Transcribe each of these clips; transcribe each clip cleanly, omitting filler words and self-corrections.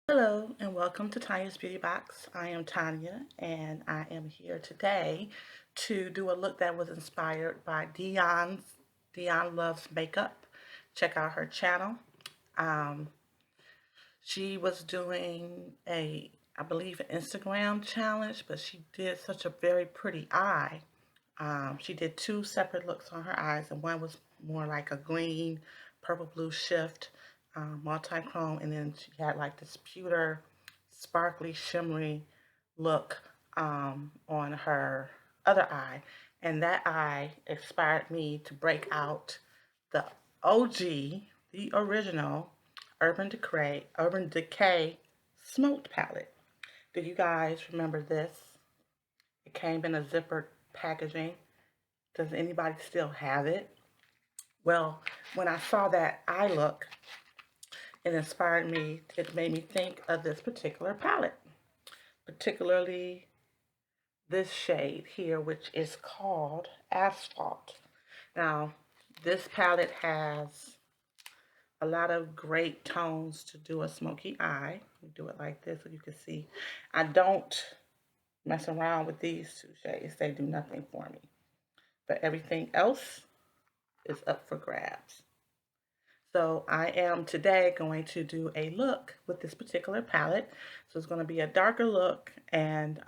Hello and welcome to Tanya's Beauty Box. I am Tanya and I am here today to do a look that was inspired by Dion Loves Makeup. Check out her channel. Um, she was doing I believe, an Instagram challenge, but she did such a very pretty eye. She did two separate looks on her eyes, and one was more like a green, purple blue shift, multi-chrome, and then she had like this pewter, sparkly, shimmery look on her other eye. And that eye inspired me to break out the OG, the original Urban Decay Smoked Palette. Do you guys remember this? It came in a zippered packaging. Does anybody still have it? Well, when I saw that eye look, it inspired me. It made me think of this particular palette, particularly this shade here, which is called Asphalt. Now, this palette has a lot of great tones to do a smoky eye. We do it like this so you can see. I don't mess around with these two shades. They do nothing for me. But everything else is up for grabs. So I am today going to do a look with this particular palette. So it's going to be a darker look and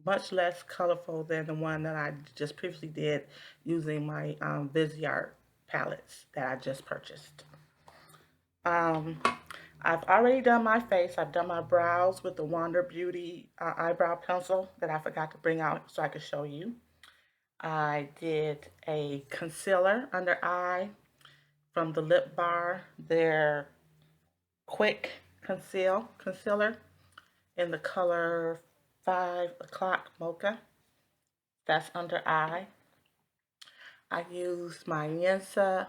much less colorful than the one that I just previously did using my Viseart palettes that I just purchased. Um, I've already done my face. I've done my brows with the Wander Beauty eyebrow pencil that I forgot to bring out so I could show you. I did a concealer under eye from the Lip Bar, their Quick Concealer in the color 5 o'clock Mocha. That's under eye. I used my Yensa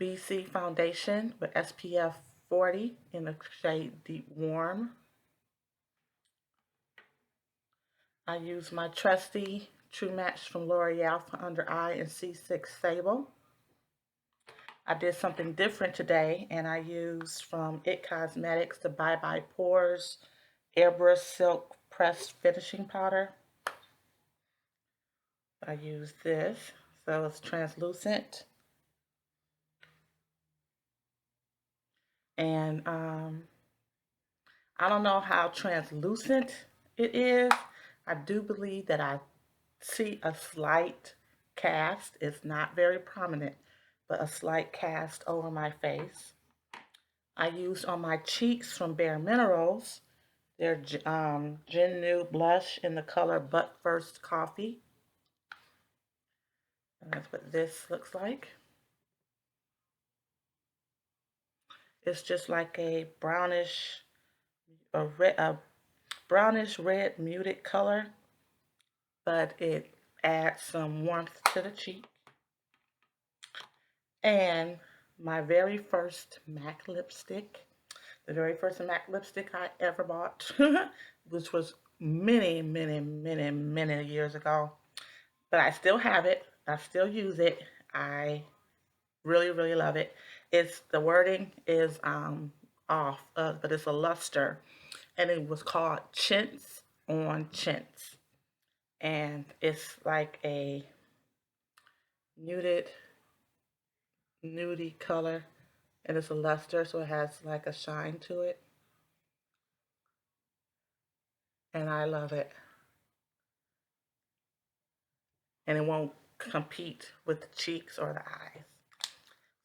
BC foundation with SPF 40 in the shade Deep Warm. I used my trusty True Match from L'Oreal for under eye in C6 Sable. I did something different today and I used from IT Cosmetics the Bye Bye Pores Airbrush Silk Pressed Finishing Powder. I used this, so it's translucent. And I don't know how translucent it is. I do believe that I see a slight cast. It's not very prominent, but a slight cast over my face. I used on my cheeks from Bare Minerals their Gen Nude blush in the color But First Coffee. And that's what this looks like. It's just like a brownish red muted color, but it adds some warmth to the cheek. And my very first MAC lipstick, the very first MAC lipstick I ever bought, which was many, many, many, many years ago. But I still have it. I still use it. I really, really love it. It's the wording is off, but it's a luster, and it was called Chintz on Chintz, and it's like a muted, nudie color, and it's a luster, so it has like a shine to it, and I love it, and it won't compete with the cheeks or the eyes.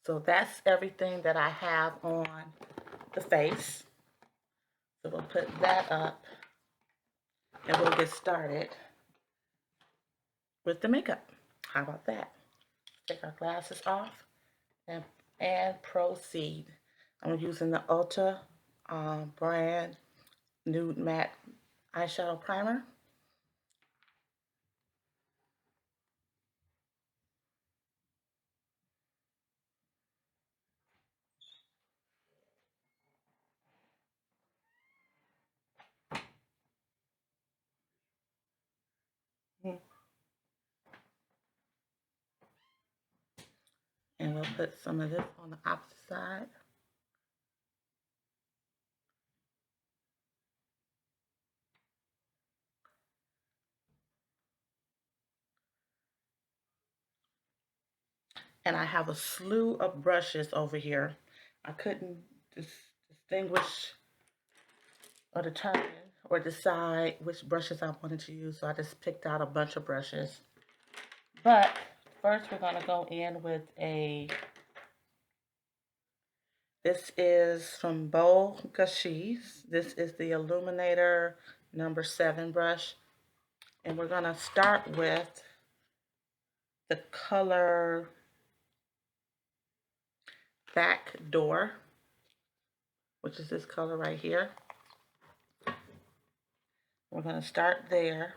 So that's everything that I have on the face. So we'll put that up and we'll get started with the makeup. How about that? Take our glasses off and, and proceed. I'm using the Ulta brand Nude Matte Eyeshadow Primer. And we'll put some of this on the opposite side. And I have a slew of brushes over here. I couldn't distinguish or determine or decide which brushes I wanted to use, so I just picked out a bunch of brushes. But first we're going to go in with this is from Faux. This is the Illuminator number 7 brush. And we're going to start with the color Back Door, which is this color right here. We're going to start there.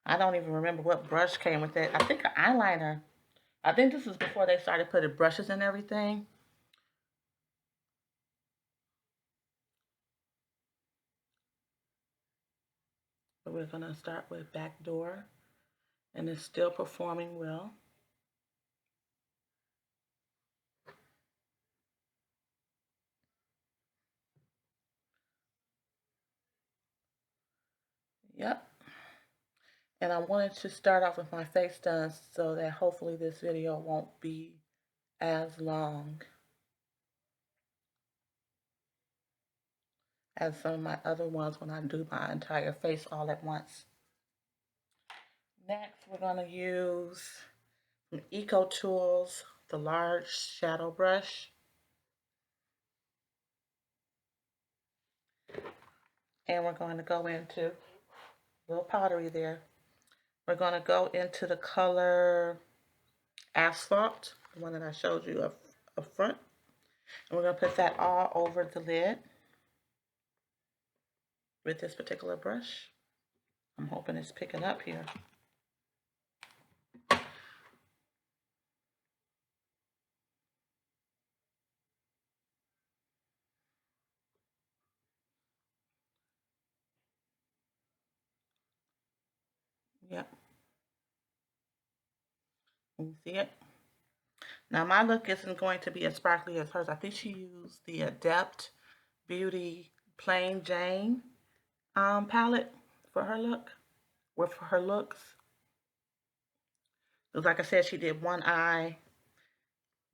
I don't even remember what brush came with it. I think an eyeliner. I think this is before they started putting brushes and everything. But we're going to start with Back Door. And it's still performing well. Yep. And I wanted to start off with my face done so that hopefully this video won't be as long as some of my other ones when I do my entire face all at once. Next, we're going to use from Eco Tools, the large shadow brush. And we're going to go into a little powdery there. We're going to go into the color Asphalt, the one that I showed you up front. And we're going to put that all over the lid with this particular brush. I'm hoping it's picking up here. Yep. You see it? Now my look isn't going to be as sparkly as hers. I think she used the Adept Beauty Plain Jane palette for her look, with her looks. Because like I said, she did one eye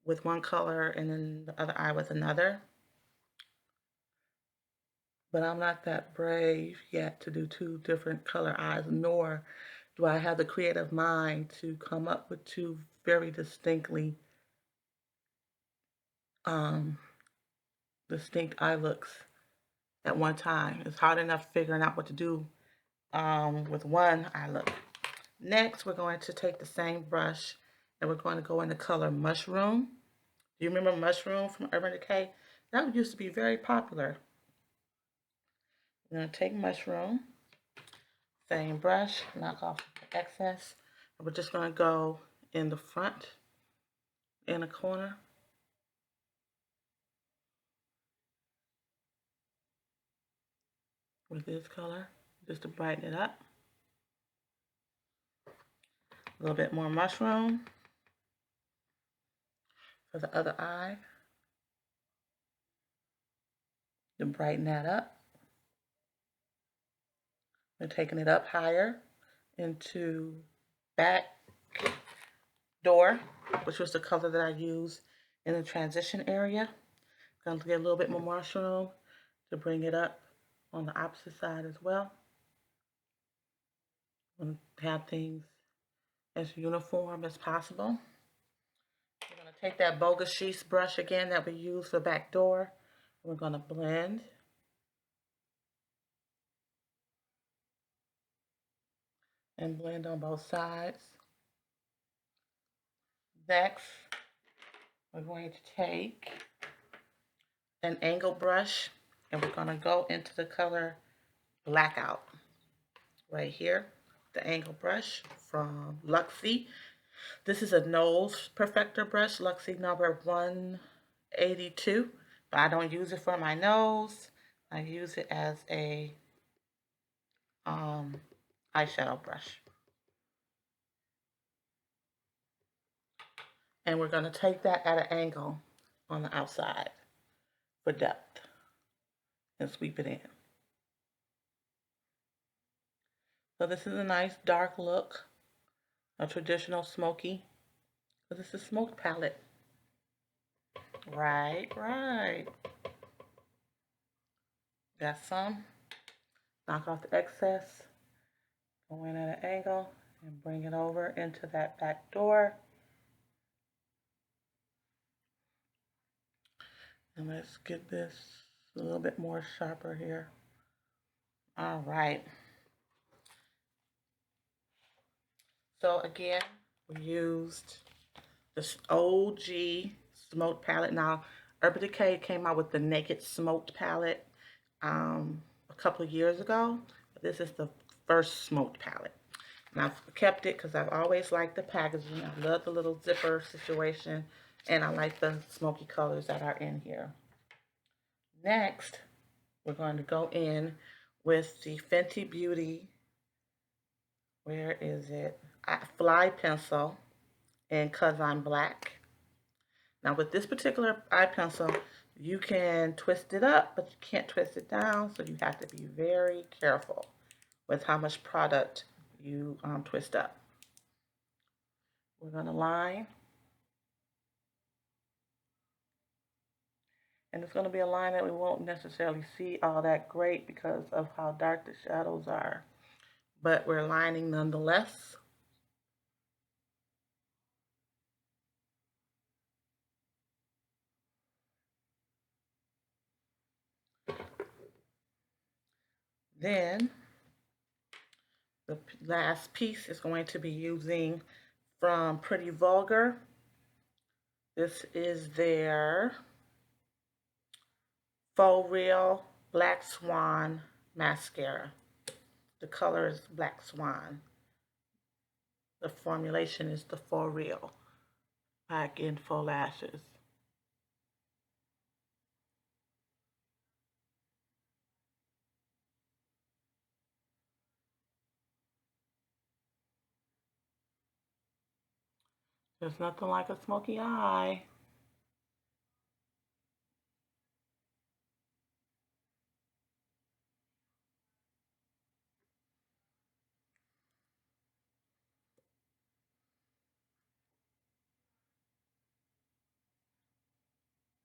with one color and then the other eye with another. But I'm not that brave yet to do 2 different color eyes, nor do I have the creative mind to come up with 2 very distinctly distinct eye looks at one time. It's hard enough figuring out what to do with one eye look. Next, we're going to take the same brush and we're going to go in the color Mushroom. Do you remember Mushroom from Urban Decay? That used to be very popular. We're going to take Mushroom, same brush, knock off the excess. And we're just going to go in the front, in the corner. With this color, just to brighten it up. A little bit more Mushroom for the other eye to brighten that up. We're taking it up higher into Back Door, which was the color that I used in the transition area. Going to get a little bit more Mushroom to bring it up on the opposite side as well. And have things as uniform as possible. We're going to take that Bogus Sheets brush again that we used for Back Door. We're going to blend. And blend on both sides. Next, we're going to take an angle brush and we're going to go into the color Blackout. Right here, the angle brush from Luxie. This is a nose perfector brush, Luxie number 182, but I don't use it for my nose. I use it as a eyeshadow brush. And we're going to take that at an angle on the outside for depth and sweep it in. So this is a nice dark look, a traditional smoky. So this is a smoked palette. Right, right. Got some. Knock off the excess. Go in at an angle and bring it over into that back door. And let's get this a little bit more sharper here. All right. So again, we used this OG smoked palette. Now, Urban Decay came out with the Naked Smoked palette a couple of years ago. This is the first smoked palette. And I've kept it because I've always liked the packaging. I love the little zipper situation, and I like the smoky colors that are in here. Next, we're going to go in with the Fenty Beauty, where is it? Fly Pencil in Cause I'm Black. Now with this particular eye pencil, you can twist it up, but you can't twist it down, so you have to be very careful with how much product you twist up. We're going to line. And it's going to be a line that we won't necessarily see all that great because of how dark the shadows are. But we're lining nonetheless. Then the last piece is going to be using from Pretty Vulgar. This is their Faux Real Black Swan mascara. The color is Black Swan. The formulation is the Faux Real back in Faux Lashes. There's nothing like a smoky eye.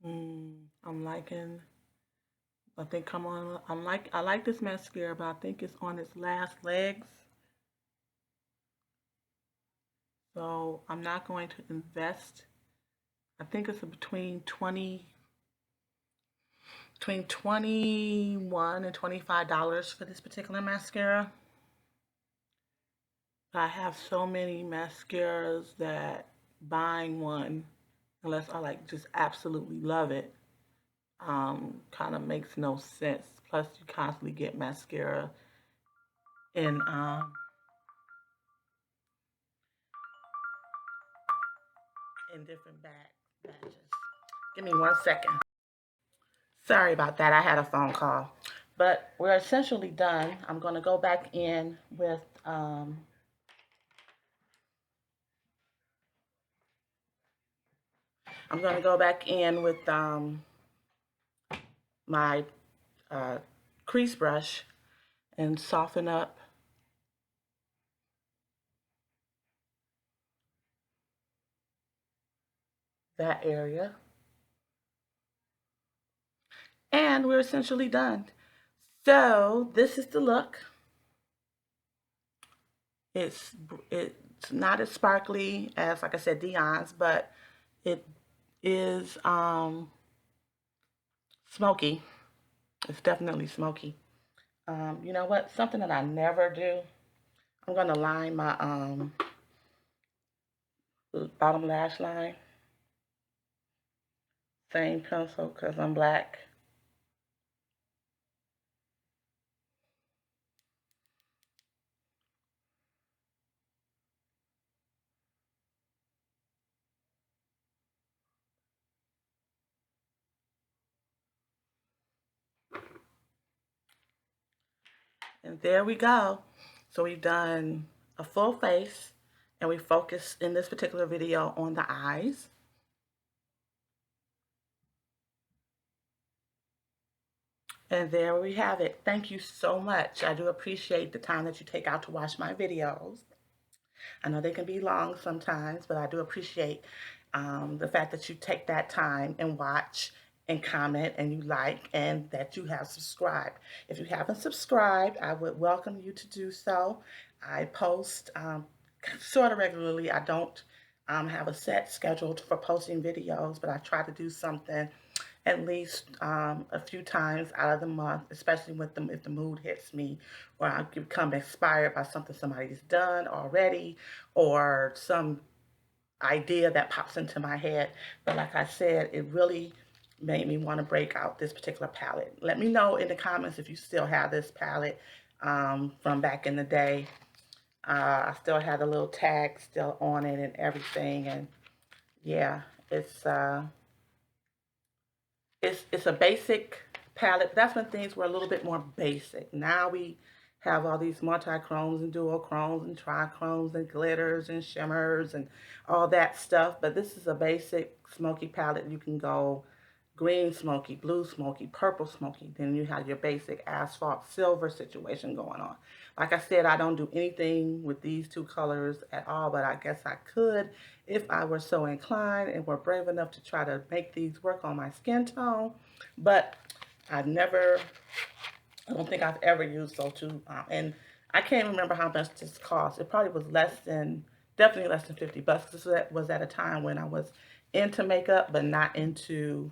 I'm liking. I think I like this mascara, but I think it's on its last legs. So I'm not going to invest. I think it's between 21 and $25 for this particular mascara. I have so many mascaras that buying one, unless I like just absolutely love it, kind of makes no sense. Plus, you constantly get mascara in different batches. Give me 1 second. Sorry about that. I had a phone call, but we're essentially done. I'm going to go back in with my crease brush and soften up that area. And we're essentially done. So this is the look. It's not as sparkly as, like I said, Dion's, but it is smoky. It's definitely smoky. You know what? Something that I never do. I'm gonna line my bottom lash line. Same pencil because I'm black. And there we go. So we've done a full face, and we focus in this particular video on the eyes. And there we have it. Thank you so much. I do appreciate the time that you take out to watch my videos. I know they can be long sometimes, but I do appreciate the fact that you take that time and watch and comment and you like and that you have subscribed. If you haven't subscribed, I would welcome you to do so. I post sort of regularly. I don't have a set schedule for posting videos, but I try to do something at least a few times out of the month, especially with them if the mood hits me, or I become inspired by something somebody's done already, or some idea that pops into my head. But like I said, it really made me want to break out this particular palette. Let me know in the comments if you still have this palette from back in the day. I still had a little tag still on it and everything, and yeah, it's uh, it's a basic palette. That's when things were a little bit more basic. Now we have all these multi-chromes and duochromes and trichromes and glitters and shimmers and all that stuff. But this is a basic smoky palette. You can go green smoky, blue smoky, purple smoky. Then you have your basic asphalt silver situation going on. Like I said, I don't do anything with these two colors at all, but I guess I could if I were so inclined and were brave enough to try to make these work on my skin tone. But I've never, I don't think I've ever used those two. And I can't remember how much this cost. It probably was less than, definitely less than 50 bucks. This was at a time when I was into makeup, but not into,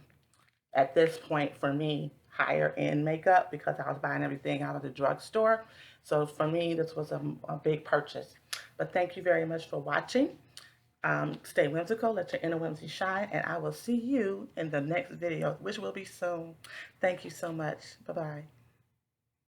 at this point for me, higher end makeup because I was buying everything out of the drugstore. So for me, this was a big purchase. But thank you very much for watching. Stay whimsical, let your inner whimsy shine, and I will see you in the next video, which will be soon. Thank you so much. Bye-bye.